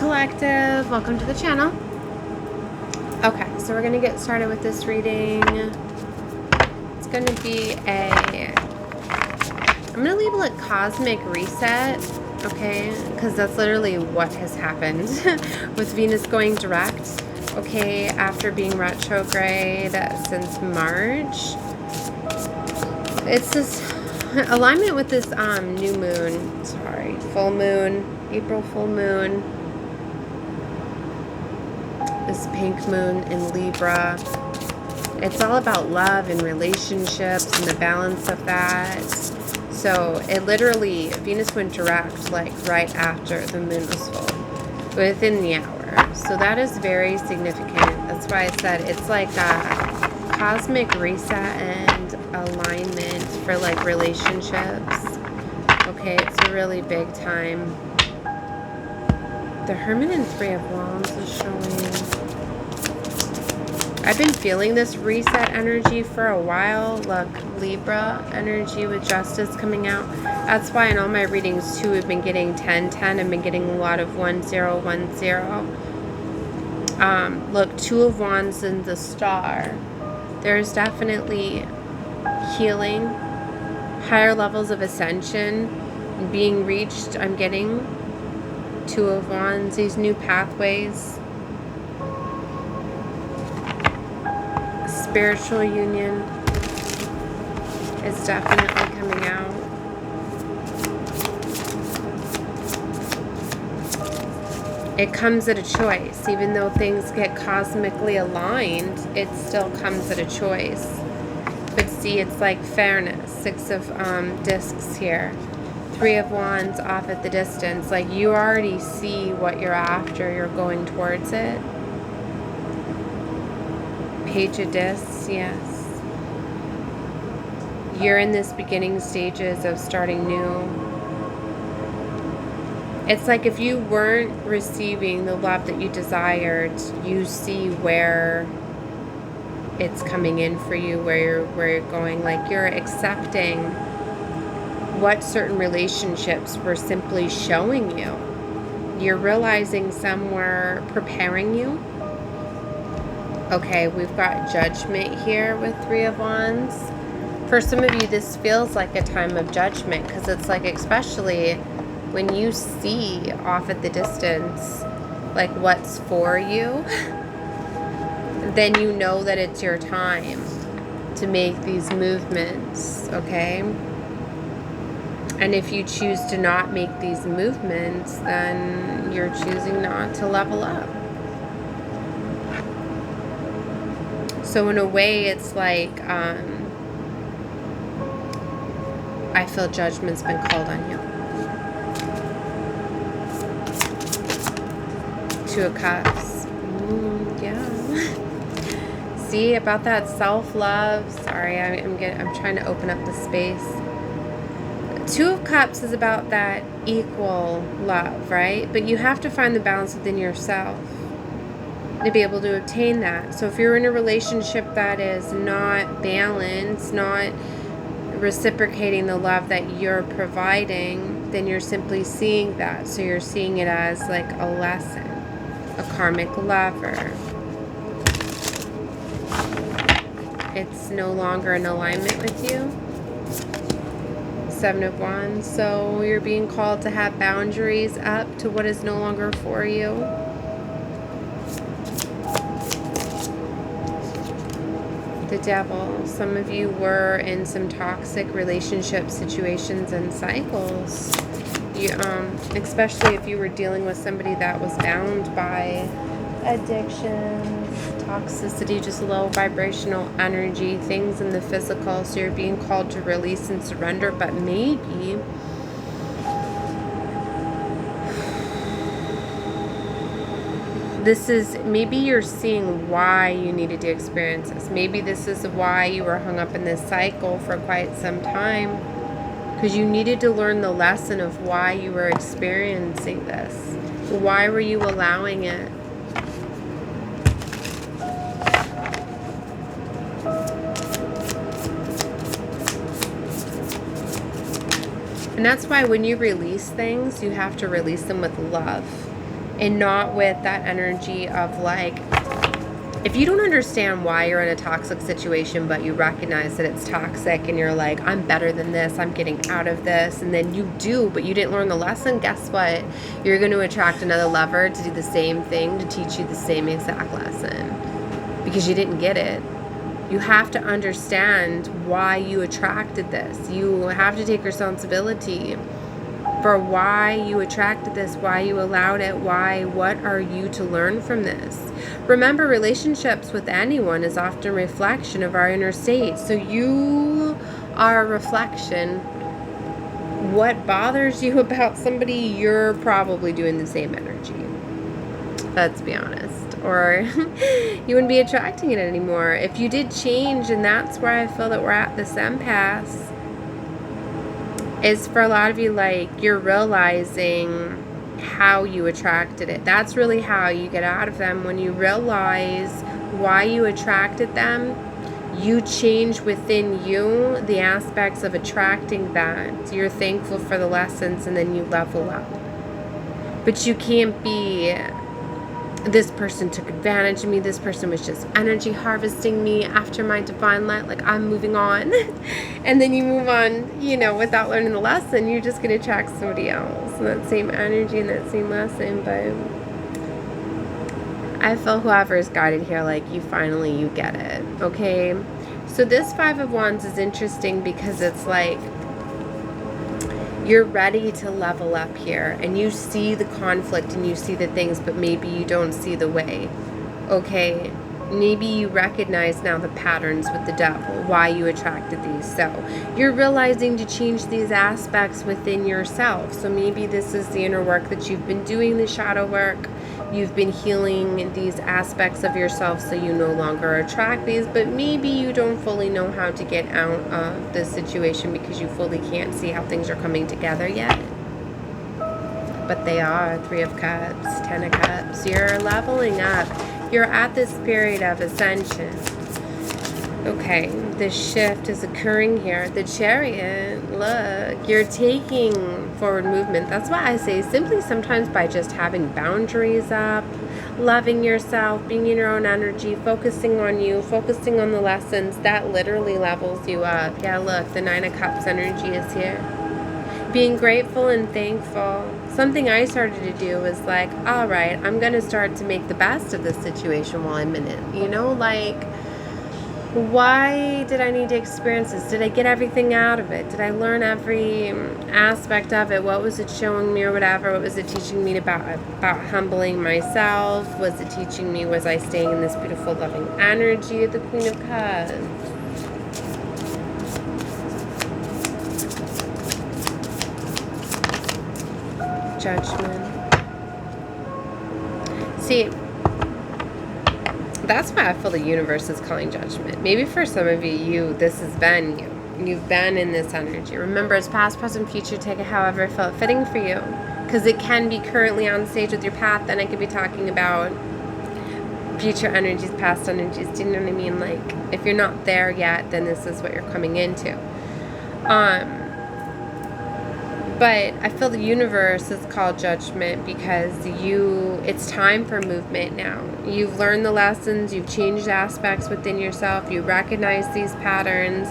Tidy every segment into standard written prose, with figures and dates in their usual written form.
Collective, welcome to the channel. Okay, so we're going to get started with this reading. It's going to be I'm going to label it Cosmic Reset, okay, because that's literally what has happened with Venus going direct, okay, after being retrograde since March. It's this alignment with this new moon, full moon, April full moon, this pink moon in Libra. It's all about love and relationships and the balance of that. So it literally, Venus went direct like right after the moon was full, within the hour. So that is very significant. That's why I said it's like a cosmic reset and alignment for like relationships. Okay, it's a really big time. The Hermit and Three of Wands is showing. I've been feeling this reset energy for a while. Look, Libra energy with Justice coming out. That's why in all my readings too, we've been getting 10-10. I've been getting a lot of 1-0-1-0. Look, Two of Wands and the Star. There's definitely healing, higher levels of ascension being reached. I'm getting Two of Wands, these new pathways, spiritual union is definitely coming out. It comes at a choice. Even though things get cosmically aligned, it still comes at a choice. But see, it's like fairness. Six of discs here. Three of Wands off at the distance. Like you already see what you're after. You're going towards it. Page of discs, yes. You're in this beginning stages of starting new. It's like if you weren't receiving the love that you desired, you see where it's coming in for you, where you're going. Like you're accepting what certain relationships were simply showing you. You're realizing some were preparing you. Okay, we've got Judgment here with Three of Wands. For some of you, this feels like a time of judgment because it's like, especially when you see off at the distance, like what's for you, then you know that it's your time to make these movements, okay? And if you choose to not make these movements, then you're choosing not to level up. So in a way, it's like, I feel judgment's been called on you. Two of Cups. Yeah. See, about that self-love. Sorry, I'm trying to open up the space. Two of Cups is about that equal love, right? But you have to find the balance within yourself to be able to obtain that. So if you're in a relationship that is not balanced, not reciprocating the love that you're providing, then you're simply seeing that. So you're seeing it as like a lesson, a karmic lover. It's no longer in alignment with you. Seven of Wands. So you're being called to have boundaries up to what is no longer for you. The Devil. Some of you were in some toxic relationship situations and cycles. You, especially if you were dealing with somebody that was bound by addictions, toxicity, just low vibrational energy, things in the physical. So you're being called to release and surrender, but maybe maybe you're seeing why you needed to experience this. Maybe this is why you were hung up in this cycle for quite some time, because you needed to learn the lesson of why you were experiencing this. Why were you allowing it? And that's why when you release things, you have to release them with love. and not with that energy of like, if you don't understand why you're in a toxic situation, but you recognize that it's toxic and you're like, I'm better than this, I'm getting out of this, and then you do, but you didn't learn the lesson, guess what? You're going to attract another lover to do the same thing, to teach you the same exact lesson, because you didn't get it. You have to understand why you attracted this. You have to take responsibility for why you attracted this, why you allowed it, what are you to learn from this? Remember, relationships with anyone is often a reflection of our inner state. So you are a reflection. What bothers you about somebody, you're probably doing the same energy. Let's be honest. Or you wouldn't be attracting it anymore. If you did change, and that's where I feel that we're at this impasse, is for a lot of you, like, you're realizing how you attracted it. That's really how you get out of them. When you realize why you attracted them, you change within you the aspects of attracting that. You're thankful for the lessons, and then you level up. But you can't be, this person took advantage of me, this person was just energy harvesting me after my divine light, like I'm moving on. And then you move on, you know, without learning the lesson, you're just going to attract somebody else and that same energy and that same lesson. But I feel whoever is guided here, like, you get it, okay? So this Five of Wands is interesting because it's like, you're ready to level up here, and you see the conflict and you see the things, but maybe you don't see the way, okay? Maybe you recognize now the patterns with the devil, why you attracted these. So you're realizing to change these aspects within yourself. So maybe this is the inner work that you've been doing, the shadow work. You've been healing these aspects of yourself so you no longer attract these, but maybe you don't fully know how to get out of this situation because you fully can't see how things are coming together yet. But they are. Three of Cups, Ten of Cups. You're leveling up. You're at this period of ascension. Okay, this shift is occurring here. The Chariot, look, you're taking forward movement. That's why I say simply sometimes by just having boundaries up, loving yourself, being in your own energy, focusing on you, focusing on the lessons, that literally levels you up. Yeah, look, the Nine of Cups energy is here. Being grateful and thankful. Something I started to do was like, all right, I'm going to start to make the best of this situation while I'm in it. You know, like, why did I need to experience this? Did I get everything out of it? Did I learn every aspect of it? What was it showing me or whatever? What was it teaching me about humbling myself? Was it teaching me, was I staying in this beautiful, loving energy of the Queen of Cups? Judgment. See, that's why I feel the universe is calling judgment. Maybe for some of you, this has been you. You've been in this energy. Remember, it's past, present, future. Take it however it felt fitting for you. Because it can be currently on stage with your path. Then I could be talking about future energies, past energies. Do you know what I mean? Like, if you're not there yet, then this is what you're coming into. But I feel the universe is called judgment because it's time for movement now. You've learned the lessons, you've changed aspects within yourself, you recognize these patterns,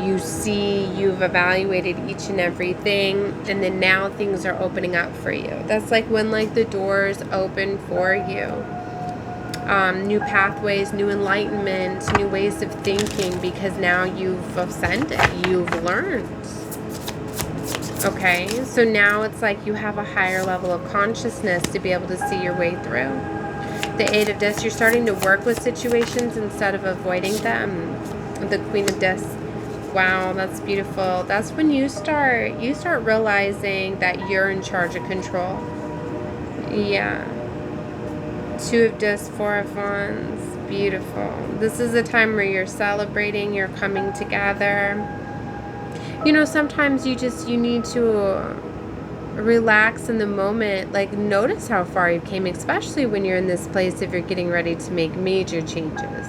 you see, you've evaluated each and everything, and then now things are opening up for you. That's like when like the doors open for you. New pathways, new enlightenment, new ways of thinking, because now you've ascended, you've learned. Okay, so now it's like you have a higher level of consciousness to be able to see your way through. The Eight of Discs, you're starting to work with situations instead of avoiding them. The Queen of Discs, wow, that's beautiful. That's when you start realizing that you're in charge of control. Yeah. Two of Discs, Four of Wands, beautiful. This is a time where you're celebrating, you're coming together. You know, sometimes you need to relax in the moment. Like, notice how far you came, especially when you're in this place if you're getting ready to make major changes.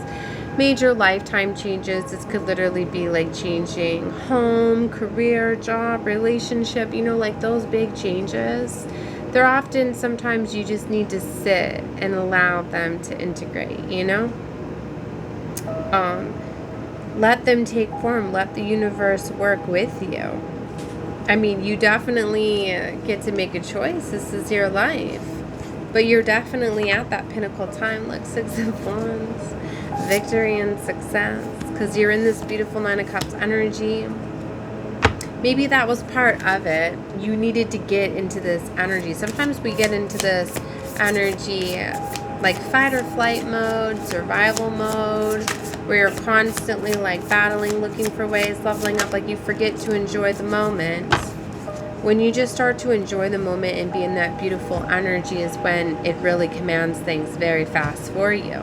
Major lifetime changes. This could literally be like changing home, career, job, relationship, you know, like those big changes. they're often, sometimes you just need to sit and allow them to integrate, you know? Let them take form. Let the universe work with you. I mean, you definitely get to make a choice. This is your life. But you're definitely at that pinnacle time. Look, 6 of Wands. Victory and success. Because you're in this beautiful 9 of Cups energy. Maybe that was part of it. You needed to get into this energy. Sometimes we get into this energy like fight or flight mode, survival mode, where you're constantly like battling, looking for ways, leveling up, like you forget to enjoy the moment. When you just start to enjoy the moment and be in that beautiful energy is when it really commands things very fast for you.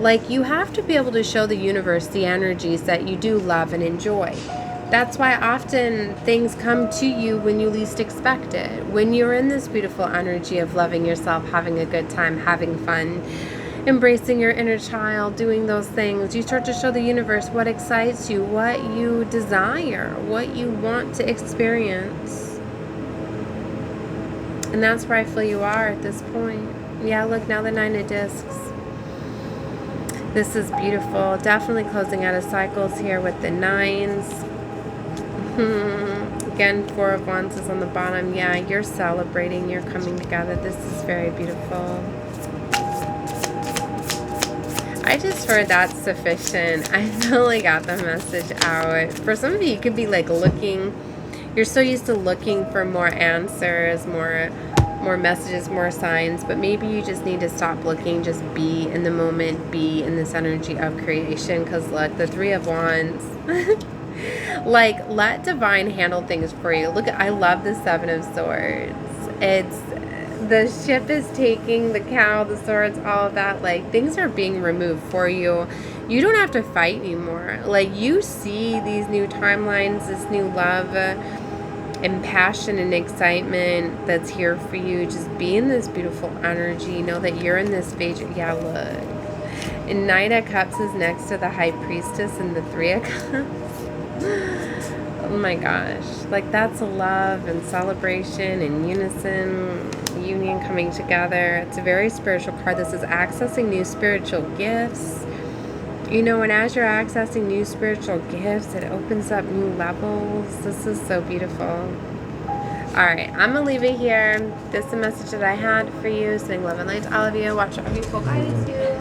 Like, you have to be able to show the universe the energies that you do love and enjoy. That's why often things come to you when you least expect it. When you're in this beautiful energy of loving yourself, having a good time, having fun, embracing your inner child, doing those things, you start to show the universe what excites you, what you desire, what you want to experience. And that's where I feel you are at this point. Yeah, look, now the 9 of Discs. This is beautiful. Definitely closing out of cycles here with the 9s. Again, 4 of Wands is on the bottom. Yeah, you're celebrating. You're coming together. This is very beautiful. I just heard that's sufficient. I really got the message out. For some of you, you could be like looking. You're so used to looking for more answers, more messages, more signs, but maybe you just need to stop looking, just be in the moment, be in this energy of creation. Because look, the 3 of Wands. Like, let divine handle things for you. Look, I love the 7 of Swords. It's, the ship is taking, the cow, the swords, all of that. Like, things are being removed for you. You don't have to fight anymore. Like, you see these new timelines, this new love and passion and excitement that's here for you. Just be in this beautiful energy. Know that you're in this phase. Yeah, look. And 9 of Cups is next to the High Priestess and the 3 of Cups. Oh my gosh. Like, that's love and celebration and unison, union coming together. It's a very spiritual card. This is accessing new spiritual gifts. You know, and as you're accessing new spiritual gifts, it opens up new levels. This is so beautiful. Alright, I'm going to leave it here. This is the message that I had for you. Sending love and light to all of you. Watch out for beautiful guidance here.